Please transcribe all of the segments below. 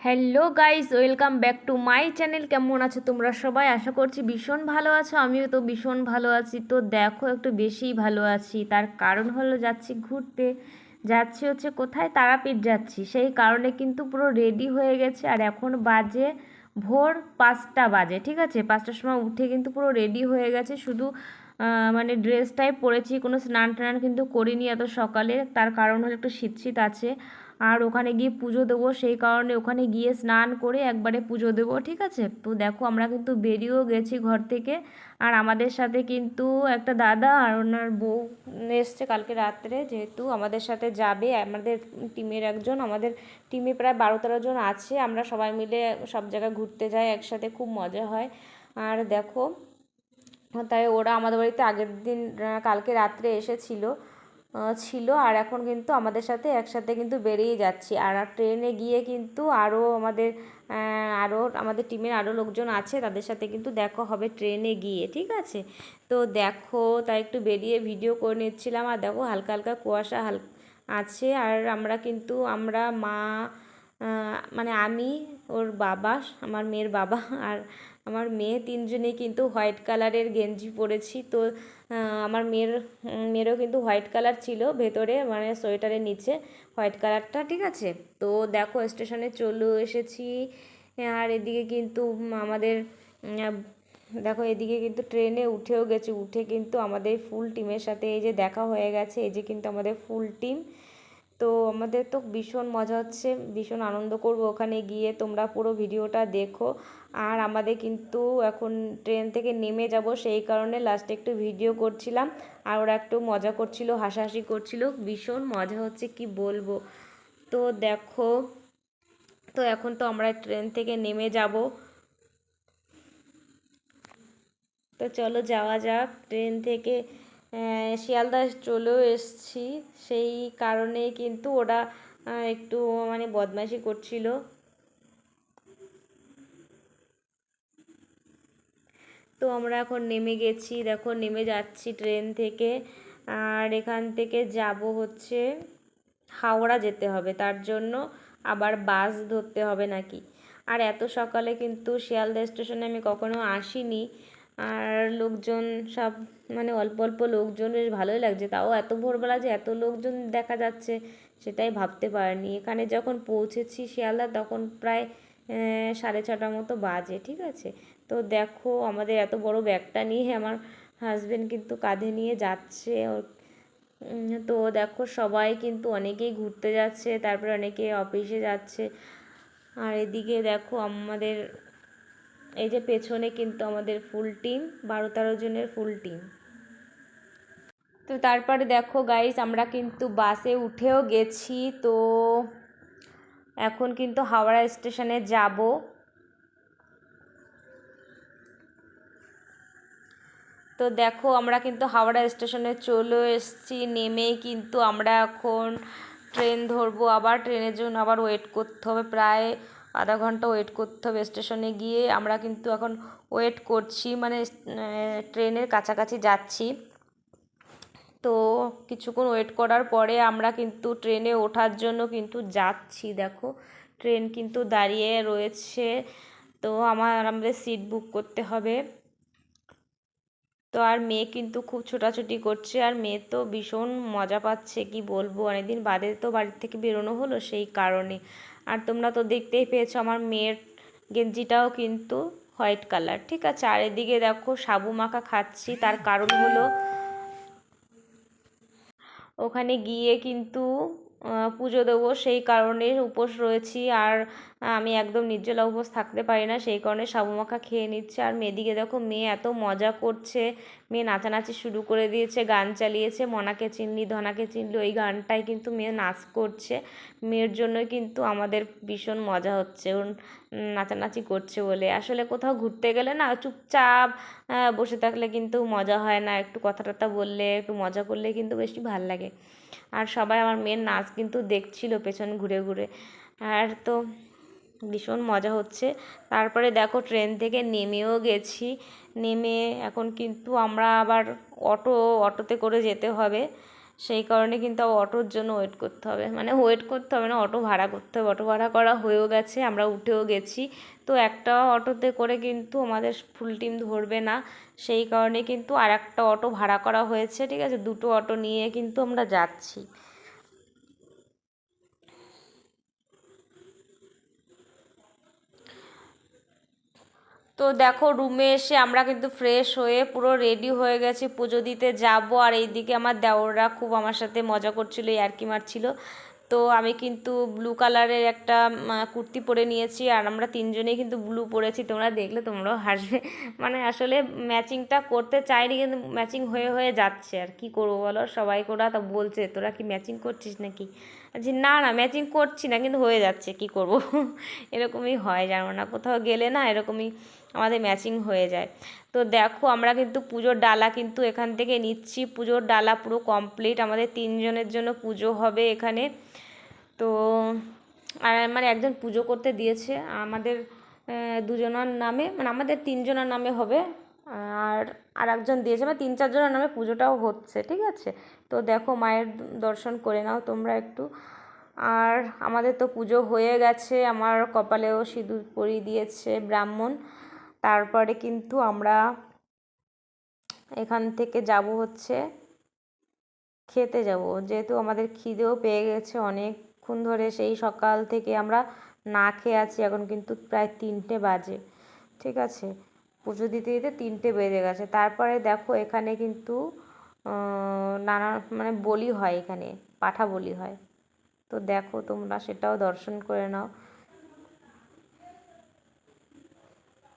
Hello guys, welcome back to my channel. কেমন আছো তোমরা সবাই? আশা করছি ভীষণ ভালো আছো। আমিও তো ভীষণ ভালো আছি। তো দেখো, একটু বেশিই ভালো আছি। তার কারণ হলো যাচ্ছি ঘুরতে। যাচ্ছি হচ্ছে কোথায়? তারাপীঠ যাচ্ছি। সেই কারণে কিন্তু পুরো রেডি হয়ে গেছে। আর এখন বাজে ভোর 5টা বাজে, ঠিক আছে? 5টার সময় উঠে কিন্তু পুরো রেডি হয়ে গেছে। শুধু মানে ড্রেসটাই পরেছি, কোনো স্নান টান কিন্তু করিনি এত সকালে। তার কারণ হলো একটু শীত শীত আছে। আর ওখানে গিয়ে পুজো দেবো, সেই কারণে ওখানে গিয়ে স্নান করে একবারে পুজো দেবো, ঠিক আছে? তো দেখো, আমরা কিন্তু বেরিয়েও গেছি ঘর থেকে। আর আমাদের সাথে কিন্তু একটা দাদা আর ওনার বউ এসছে কালকে রাত্রে, যেহেতু আমাদের সাথে যাবে। আমাদের টিমের একজন, আমাদের টিমে প্রায় 12-13 জন আছে। আমরা সবাই মিলে সব জায়গায় ঘুরতে যাই একসাথে, খুব মজা হয়। আর দেখো, তাই ওরা আমাদের বাড়িতে আগের দিন কালকে রাত্রে এসেছিল ছিল। আর এখন কিন্তু আমাদের সাথে একসাথে কিন্তু বেরিয়ে যাচ্ছি। আর ট্রেনে গিয়ে কিন্তু আরও আমাদের টিমের আরও লোকজন আছে, তাদের সাথে কিন্তু দেখা হবে ট্রেনে গিয়ে, ঠিক আছে? তো দেখো, তাই একটু বেরিয়ে ভিডিও করে নিচ্ছিলাম। আর দেখো, হালকা হালকা কুয়াশা আছে। আর আমরা মা, মানে আমি, ওর বাবা, আমার মেয়ের বাবা আর আমার মেয়ে, তিনজনেই কিন্তু হোয়াইট কালারের গেঞ্জি পরেছি। তো আমার মেয়েরও কিন্তু হোয়াইট কালার ছিল ভেতরে, মানে সোয়েটারের নিচে হোয়াইট কালারটা, ঠিক আছে? তো দেখো, স্টেশনে চলে এসেছি। আর এদিকে কিন্তু আমাদের দেখো, এদিকে কিন্তু ট্রেনে উঠেও গেছি। উঠে কিন্তু আমাদের ফুল টিমের সাথে এই যে দেখা হয়ে গেছে। এই যে কিন্তু আমাদের ফুল টিম। তো আমাদের তো ভীষণ মজা হচ্ছে, ভীষণ আনন্দ করব ওখানে গিয়ে। তোমরা পুরো ভিডিওটা দেখো। আর আমাদের কিন্তু এখন ট্রেন থেকে নেমে যাব, সেই কারণে লাস্টে একটু ভিডিও করছিলাম। আর ওরা একটু মজা করছিল, হাসাহাসি করছিল, ভীষণ মজা হচ্ছে, কি বলবো। তো দেখো, তো এখন তো আমরা ট্রেন থেকে নেমে যাব। তো চলো যাওয়া যাক ট্রেন থেকে। শিয়ালদা চলেও এসছি। সেই কারণে কিন্তু ওরা একটু মানে বদমাইশি করছিল। তো আমরা এখন নেমে গেছি, দেখো নেমে যাচ্ছি ট্রেন থেকে। আর এখান থেকে যাব হচ্ছে হাওড়া যেতে হবে, তার জন্য আবার বাস ধরতে হবে নাকি। আর এত সকালে কিন্তু শিয়ালদা স্টেশনে আমি কখনো আসিনি। আর লোকজন সব, মানে অল্প অল্প লোকজন, বেশ ভালোই লাগছে। তাও এত ভোরবেলা যে এত লোকজন দেখা যাচ্ছে, সেটাই ভাবতে পারিনি। এখানে যখন পৌঁছেছি শিয়ালদা, তখন প্রায় 6:30 মতো বাজে, ঠিক আছে? তো দেখো, আমাদের এত বড় ব্যাগটা নিয়ে আমার হাজবেন্ড কিন্তু কাঁধে নিয়ে যাচ্ছে। তো দেখো, সবাই কিন্তু অনেকেই ঘুরতে যাচ্ছে, তারপরে অনেকে অফিসে যাচ্ছে। আর এদিকে দেখো, আমাদের এই যে পেছনে কিন্তু আমাদের ফুল টিম, 12-13 জনের ফুল টিম। তো তারপরে দেখো গাইস, আমরা কিন্তু বাসে উঠেও গেছি। তো এখন কিন্তু হাওড়া স্টেশনে যাব। তো দেখো, আমরা কিন্তু হাওড়া স্টেশনে চলে এসেছি। নেমেই কিন্তু আমরা এখন ট্রেন ধরবো। আবার ট্রেনের জন্য আবার ওয়েট করতে হবে, প্রায় আধা ঘন্টা ওয়েট করতে হবে স্টেশনে গিয়ে। আমরা কিন্তু এখন ওয়েট করছি, মানে ট্রেনের কাছাকাছি যাচ্ছি। তো কিছুক্ষণ ওয়েট করার পরে আমরা কিন্তু ট্রেনে ওঠার জন্য কিন্তু যাচ্ছি। দেখো, ট্রেন কিন্তু দাঁড়িয়ে রয়েছে। তো আমাদের সিট বুক করতে হবে। তো আর মেয়ে কিন্তু খুব ছোটাছুটি করছে। আর মেয়ে তো ভীষণ মজা পাচ্ছে, কি বলবো। অনেকদিন বাদে তো বাড়ির থেকে বেরোনো হলো, সেই কারণে। আর তোমরা তো দেখতেই পেয়েছো, আমার মেয়ের গেঞ্জিটাও কিন্তু হোয়াইট কালার, ঠিক আছে? আর এদিকে দেখো, সাবু মাখা খাচ্ছি। তার কারণ হলো ওখানে গিয়ে কিন্তু পুজো দেবো, সেই কারণে উপোস রয়েছি। আর আমি একদম নির্জলা উপোস থাকতে পারি না, সেই কারণে সাবু মাখা খেয়ে নিচ্ছে। আর মেয়েদিকে দেখো, মেয়ে এত মজা করছে। মেয়ে নাচানাচি শুরু করে দিয়েছে, গান চালিয়েছে, মনাকে চিনলি ধনাকে চিনলি, ওই গানটায় কিন্তু মেয়ে নাচ করছে। মেয়ের জন্যই কিন্তু আমাদের ভীষণ মজা হচ্ছে, ওর নাচানাচি করছে বলে। আসলে কোথাও ঘুরতে গেলে না, চুপচাপ বসে থাকলে কিন্তু মজা হয় না। একটু কথা টথা বললে, একটু মজা করলে কিন্তু বেশি ভাল লাগে। আর সবাই আমার মেয়ের নাচ কিন্তু দেখছিল পেছন ঘুরে ঘুরে। আর তো ভীষণ মজা হচ্ছে। তারপরে দেখো, ট্রেন থেকে নেমেও গেছি। নেমে এখন কিন্তু আমরা আবার অটোতে করে যেতে হবে। সেই কারণে কিন্তু অটোর জন্য ওয়েট করতে হবে, মানে ওয়েট করতে হবে না, অটো ভাড়া করতে হবে। অটো ভাড়া করা হয়েও গেছে, আমরা উঠেও গেছি। তো একটা অটোতে করে কিন্তু আমাদের ফুল টিম ধরবে না, সেই কারণে কিন্তু আর একটা অটো ভাড়া করা হয়েছে, ঠিক আছে। দুটো অটো নিয়ে কিন্তু আমরা যাচ্ছি। তো দেখো রুমে এসে আমরা কিন্তু ফ্রেশ হয়ে পুরো রেডি হয়ে গেছি, পুজো দিতে যাব। আর এইদিকে আমার দেওররা খুব আমার সাথে মজা করছিল, ইয়ার্কি মারছিল। তো আমি কিন্তু ব্লু কালারের একটা কুর্তি পরে নিয়েছি, আর আমরা তিনজনেই কিন্তু ব্লু পরেছি। তোমরা দেখলে তোমরাও হাসবে, মানে আসলে ম্যাচিংটা করতে চাইনি, কিন্তু ম্যাচিং হয়ে হয়ে যাচ্ছে। আর কি করবো বলো, সবাই কোরা তো বলছে তোরা কি ম্যাচিং করছিস নাকি, যে না না ম্যাচিং করছি না, কিন্তু হয়ে যাচ্ছে, কি করব। এরকমই হয়, জানো না, কোথাও গেলে না এরকমই আমাদের ম্যাচিং হয়ে যায়। তো দেখো আমরা কিন্তু পুজোর ডালা কিন্তু এখান থেকে নিচ্ছি, পুজোর ডালা পুরো কমপ্লিট, আমাদের তিনজনের জন্য পুজো হবে এখানে। তো আর মানে একজন পুজো করতে দিয়েছে আমাদের দুজনের নামে, মানে আমাদের তিনজনের নামে হবে, আর আর একজন দিয়েছে, মানে 3-4 জনের নামে পুজোটাও হচ্ছে, ঠিক আছে। তো দেখো মায়ের দর্শন করে নাও তোমরা একটু। আর আমাদের তো পুজো হয়ে গেছে, আমার কপালেও সিঁদুর পরিয়ে দিয়েছে ব্রাহ্মণ। তারপরে কিন্তু আমরা এখান থেকে যাব হচ্ছে খেতে যাব, যেহেতু আমাদের খিদেও পেয়ে গেছে অনেকক্ষণ ধরে, সেই সকাল থেকে আমরা না খেয়ে আছি, এখন কিন্তু প্রায় 3টে বাজে, ঠিক আছে। পুজো দিতে দিতে 3টে বেজে গেছে। তারপরে দেখো এখানে কিন্তু নানা মানে বলি হয়, এখানে পাঠা বলি হয়। তো দেখো তোমরা সেটাও দর্শন করে নাও।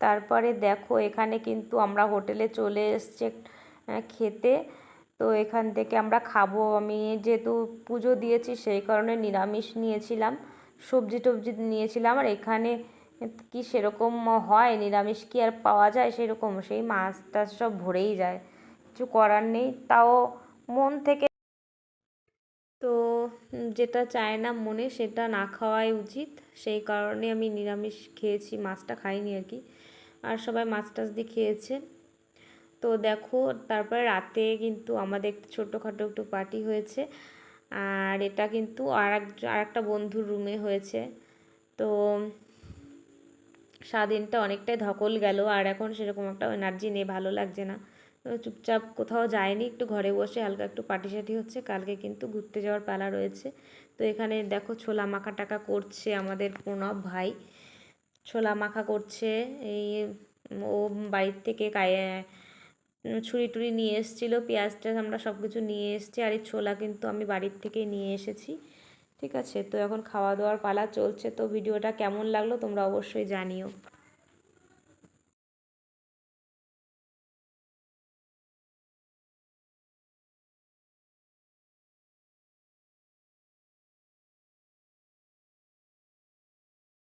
তারপরে দেখো এখানে কিন্তু আমরা হোটেলে চলে এসছে খেতে। তো এখান থেকে আমরা খাবো, আমি যেহেতু পুজো দিয়েছি সেই কারণে নিরামিষ নিয়েছিলাম, সবজি টবজি নিয়েছিলাম। আর এখানে কি সেরকম হয়, নিরামিষ কি আর পাওয়া যায় সেরকম, সেই মাছ টাছ সব ভরেই যায়, কিছু করার নেই, তাও মন থেকে তো যেটা চায় না মনে সেটা না খাওয়াই উচিত, সেই কারণে আমি নিরামিষ খেয়েছি, মাছটা খাইনি আর কি, আর সবাই মাছ টাছ দিয়ে খেয়েছে। তো দেখো তারপরে রাতে কিন্তু আমাদের একটু ছোটোখাটো একটু পার্টি হয়েছে, আর এটা কিন্তু আর একটা বন্ধুর রুমে হয়েছে। তো সারাদিনটা অনেকটাই ধকল গেল, আর এখন সেরকম একটা এনার্জি নেই, ভালো লাগছে না। তো চুপচাপ কোথাও যায়নি, একটু ঘরে বসে হালকা একটু পার্টি সাটি হচ্ছে, কালকে কিন্তু ঘুরতে যাওয়ার পালা রয়েছে। তো এখানে দেখো ছোলা মাখা টাকা করছে আমাদের প্রণব ভাই, ছোলা মাখা করছে। এই ও বাড়ির থেকে ছুরি টুরি নিয়ে এসেছিলো, পেঁয়াজ টেয়াজ আমরা সব কিছু নিয়ে এসেছি, আর এই ছোলা কিন্তু আমি বাড়ির থেকেই নিয়ে এসেছি, ঠিক আছে। তো এখন খাওয়া দাওয়ার পালা চলছে। তো ভিডিওটা কেমন লাগলো তোমরা অবশ্যই জানিও।